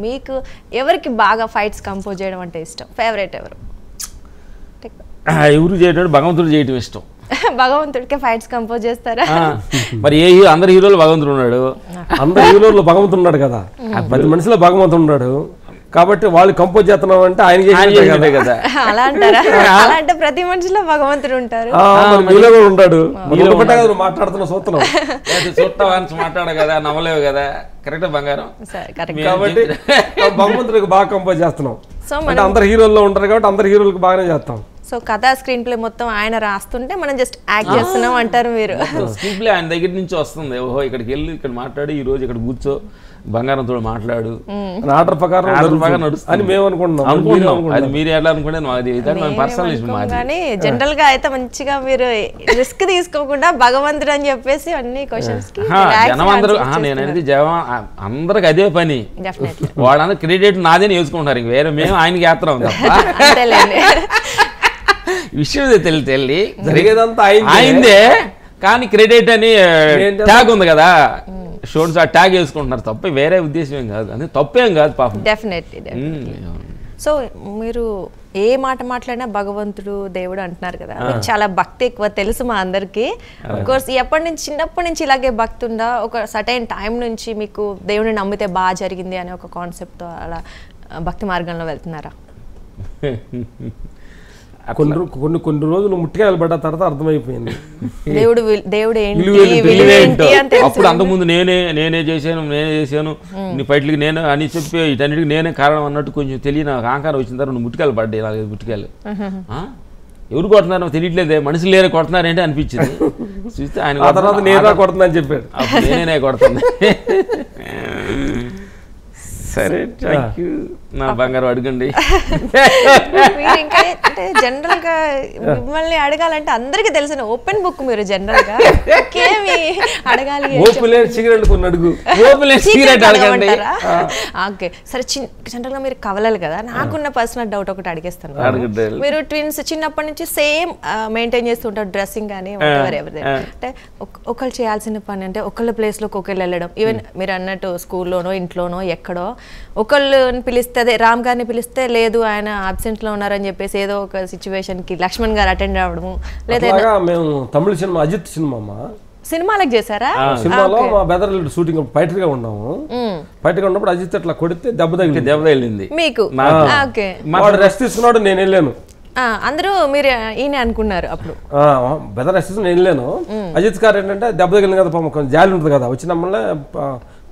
మీకు ఎవరికి బాగా ఫైట్స్ కంపోజ్ చేయడం అంటే ఇష్టం? ఫేవరెట్ ఎవరు? ఎవరు చేయడం, భగవంతుడు చేయటం ఇష్టం. భగవంతుడికే ఫైట్స్ కంపోజ్ చేస్తారా? మరి అందరు హీరోలు భగవంతుడు ఉన్నాడు, అందరు హీరోలు భగవంతుడు ఉన్నాడు కదా, ప్రతి మనిషిలో భగవంతుడు ఉన్నాడు కాబట్టి వాళ్ళు కంపోజ్ చేస్తున్నాం అంటే ఆయన చేసినట్టే కదా. అలా అంటారా? అలా అంటే ప్రతి మనిషిలో భగవంతుడు ఉంటారు, మీలో కూడా ఉంటాడు. మాట్లాడుతున్నా చూస్తున్నాం, చూస్తావు మాట్లాడ కదా, నమ్మలేవు కదా. కరెక్ట్ బంగారం. కాబట్టి భగవంతుడికి బాగా కంపోజ్ చేస్తున్నాం అంటే అందరు హీరోల్లో ఉంటారు కాబట్టి అందరు హీరోలకు బాగానే చేస్తాం. సో కథా స్క్రీన్ ప్లే మొత్తం ఆయన రాస్తుంటే మనం జస్ట్ యాక్ట్ చేస్తున్నాం అంటారు మీరు. స్క్రీన్ ప్లే ఆయన దగ్గర నుంచి వస్తుంది. ఓహో ఇక్కడికి వెళ్ళి ఇక్కడ మాట్లాడి ఈ రోజు ఇక్కడ కూర్చో బంగారంతో మాట్లాడు ఆర్డర్ ప్రకారం అని మేము అనుకుంటున్నాం. అది మీరు ఎలా అనుకుంటే పర్సనల్. కానీ జనరల్ గా అయితే మంచిగా మీరు రిస్క్ తీసుకోకుండా భగవంతుడు అని చెప్పేసి అన్ని క్వశ్చన్స్ కి జనం అందరూ నేననేది అందరికి అదే పని. వాళ్ళందరూ క్రెడిట్ నాదే వేసుకుంటారు, ఇంక వేరే మేము ఆయనకి వేస్తున్నాం తప్ప. విషయం తెలియ జరిగేదంతా అయిందే, కానీ క్రెడిట్ అని ట్యాగ్ ఉంది కదా, షోన్స్ ఆ ట్యాగ్ వేసుకుంటున్నారు తప్ప వేరే ఉద్దేశం ఏం కాదు. అది తప్పేం కాదు పాపం. డెఫినెట్లీ. సో మీరు ఏ మాట మాట్లాడినా భగవంతుడు దేవుడు అంటున్నారు కదా, చాలా భక్తి ఎక్కువ తెలుసు మా అందరికి. కోర్స్ చిన్నప్పటి నుంచి ఇలాగే భక్తి ఉందా? ఒక సర్టైన్ టైం నుంచి మీకు దేవుడిని నమ్మితే బాగా జరిగింది అనే ఒక కాన్సెప్ట్ తో అలా భక్తి మార్గంలో వెళ్తున్నారా? కొన్ని రోజులు ముట్టికాయలు పడ్డ తర్వాత అర్థమైపోయింది దేవుడు అప్పుడు అంతకుముందు నేనే చేశాను నీ ఫైట్లకి నేను అని చెప్పి వీటన్నిటికి నేనే కారణం అన్నట్టు కొంచెం తెలియని అహంకారం వచ్చిన తర్వాత నువ్వు ముట్టికాయలు పడ్డాయి, నాకు ముట్టికాయలు ఎవరు కొడుతున్నారో తెలియట్లేదే, మనుషులు లేరే కొడుతున్నారేంటి అనిపించింది. చూస్తే ఆయన తర్వాత నేనే కొడుతున్నా అని చెప్పాడు. నేనే కొడుతున్నా. సరే థ్యాంక్ యూ. నా బంగారు అడగండి. ఇంకా అంటే జనరల్ గా మిమ్మల్ని అడగాలంటే అందరికి తెలిసిన ఓపెన్ బుక్ మీరు. జనరల్ గా అడగాలి ఓకే సరే. జనరల్ గా మీరు కవలలు కదా, నాకున్న పర్సనల్ డౌట్ ఒకటి అడిగేస్తాను. మీరు ట్విన్స్ చిన్నప్పటి నుంచి సేమ్ మెయింటైన్ చేస్తుంటారు, డ్రెస్సింగ్ కానీ అంటే ఒకళ్ళు చేయాల్సిన పని అంటే ఒకళ్ళ ప్లేస్ లోకి ఒకళ్ళు వెళ్ళడం. ఈవెన్ మీరు అన్నట్టు స్కూల్లోనో ఇంట్లోనో ఎక్కడో ఒకళ్ళు పిలిస్తే, అదే రామ్ గారిని పిలిస్తే లేదు ఆయన అబ్సెంట్ లో ఉన్నారని చెప్పేసి ఏదో ఒక సిచ్యువేషన్ కి లక్ష్మణ్ గారు అటెండ్ అవ్వడము. లేదా మేము తమిళ సినిమా అజిత్ సినిమాలకు చేశారా? సినిమాలో మా బెదర్ షూటింగ్ ఫైటర్ గా ఉన్నాము. ఫైటర్ గా ఉన్నప్పుడు అజిత్ అట్లా కొడితే దెబ్బ తగిలింది మీకు. రెస్ట్ తీసుకున్నాడు, నేను వెళ్ళాను. అందరూ మీరు ఈయన అనుకున్నారు అప్పుడు. బెదర్ రెస్ట్ నేను వెళ్ళాను. అజిత్ గారు ఏంటంటే దెబ్బ తగిలింది కదా, కొంచెం జాలి ఉంటుంది కదా, వచ్చిన మళ్ళీ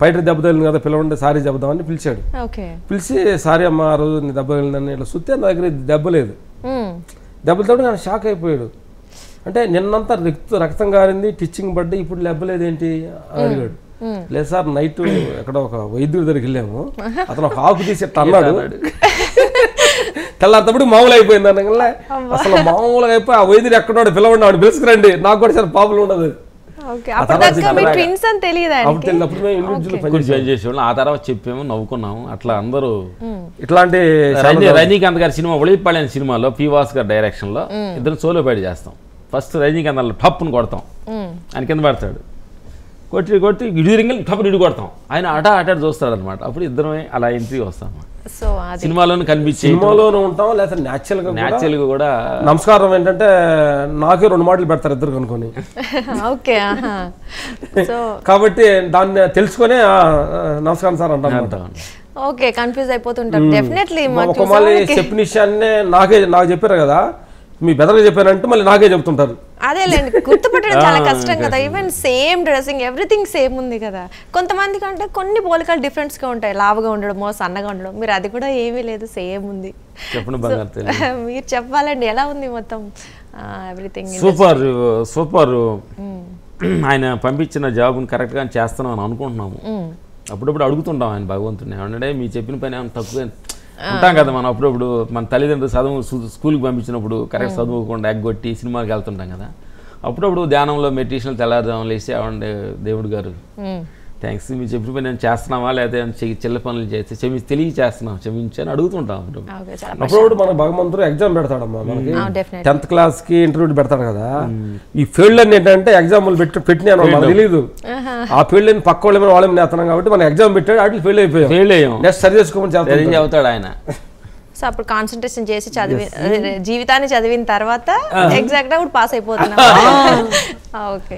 ఫైటర్ దెబ్బ తగిలింది కదా పిల్లవంటే సారీ చెబుదామని పిలిచాడు. పిలిచి సారీ అమ్మ ఆ రోజు నీ దెబ్బ తగిలిందని ఇట్లా చూస్తే నా దగ్గర దెబ్బ లేదు. దెబ్బలతో నేను షాక్ అయిపోయాడు. అంటే నిన్నంతా రక్తం గారింది, టిచ్చింగ్ పడ్డా, ఇప్పుడు దెబ్బలేదేంటి అడిగాడు. లేదు సార్ నైట్ ఎక్కడ ఒక వైద్యుడి దగ్గరికి వెళ్ళాము, అతను ఒక ఆకు తీసి అన్నాడు. తెల్లారితప్పుడు మామూలు అయిపోయింది అనగా అసలు మామూలుగా అయిపోయి ఆ వైద్యుడు ఎక్కడో పిలవండి, ఆవిడ పిలుచుకురండి, నాకు కూడా చాలా ప్రాబ్లం ఉండదు. ఆ తర్వాత చెప్పాము, నవ్వుకున్నాము. అట్లా అందరూ ఇట్లాంటి రజనీకాంత్ గారి సినిమా ఒళిపాలైన సినిమాలో పి వాస్ గారి డైరెక్షన్ లో ఇద్దరు సోలో బయట చేస్తాం. ఫస్ట్ రజనీకాంత్ టప్పును కొడతాం, ఆయన కింద పడతాడు, కొట్టి ఇడి రింగల్ టప్పును ఇడి కొడతాం, ఆయన అటాడు చూస్తాడు అనమాట. అప్పుడు ఇద్దరమే అలా ఎంట్రీ వస్తాం. సినిమాలోనే కనిపించే సినిమాలోనే ఉంటాం, లేదా న్యాచురల్ గా కూడా నమస్కారం ఏంటంటే నాకే 2 మాటలు పెడతారు ఇద్దరు కనుకొని. కాబట్టి దాన్ని తెలుసుకునే నమస్కారం సార్ అంటాను. ఓకే కన్ఫ్యూజ్ అయిపోతుంటారు డెఫినెట్లీ. ఒక మళ్ళీ చెప్పిన విషయాన్నే నాకు చెప్పారు కదా, మీ బెదర్గా చెప్పారంటే మళ్ళీ నాకే చెప్తుంటారు. అదేలేండి, గుర్తుపట్టడం చాలా కష్టం కదా. Even same dressing everything same ఉంది కదా. కొంతమంది కంటే కొన్ని పోలికలు డిఫరెంట్స్ గా ఉంటాయి, లావుగా ఉండడమో సన్నగా ఉండడం. మీరు అది కూడా ఏమీ లేదు, సేమ్ ఉంది. మీరు చెప్పాలండి ఎలా ఉంది మొత్తం ఎవ్రీథింగ్? సూపర్. ఆయన పంపించిన జాబ్ని కరెక్ట్గా చేస్తున్నాం అని అనుకుంటున్నాము. అప్పుడప్పుడు అడుగుతుంటాం ఆయన భగవంతుని, ఏమంటే మీ చెప్పిన పని ఏమైనా తక్కువ ఉంటాం కదా మనం. అప్పుడప్పుడు మన తల్లిదండ్రులు స్కూల్కి పంపించినప్పుడు కరెక్ట్ చదువుకోకుండా ఎగ్గొట్టి సినిమాకి వెళ్తుంటాం కదా. అప్పుడప్పుడు ధ్యానంలో మెడిటేషన్లు తెల్లారుదాం లేసి అవండి దేవుడు గారు థ్యాంక్స్ మీరు చెప్పిన పని నేను చేస్తున్నావా లేదా చిల్ల పనులు చేస్తే తెలియ చేస్తున్నాం క్షమించి అని అడుగుతుంటాం. అప్పుడు మన భగవంతుడు ఎగ్జామ్ పెడతాడమ్మా మనకి 10th క్లాస్కి ఇంటర్వ్యూ పెడతాడు కదా. ఈ ఫీల్డ్ అని ఏంటంటే ఎగ్జాంపుల్ పెట్టినా మనకు తెలియదు. ఆ ఫీల్డ్ అని పక్క వాళ్ళు వాళ్ళని నేస్తున్నాం కాబట్టి మనం ఎగ్జామ్ పెట్టాడు వాటికి ఫెయిల్ అయిపోయాం. నెక్స్ట్ సరి చేసుకోమని చెబుతాడు ఆయన. సో అప్పుడు కాన్సన్ట్రేషన్ చేసి జీవితాన్ని చదివిన తర్వాత ఎగ్జాక్ట్ గా పాస్ అయిపోతున్నాం. ఓకే.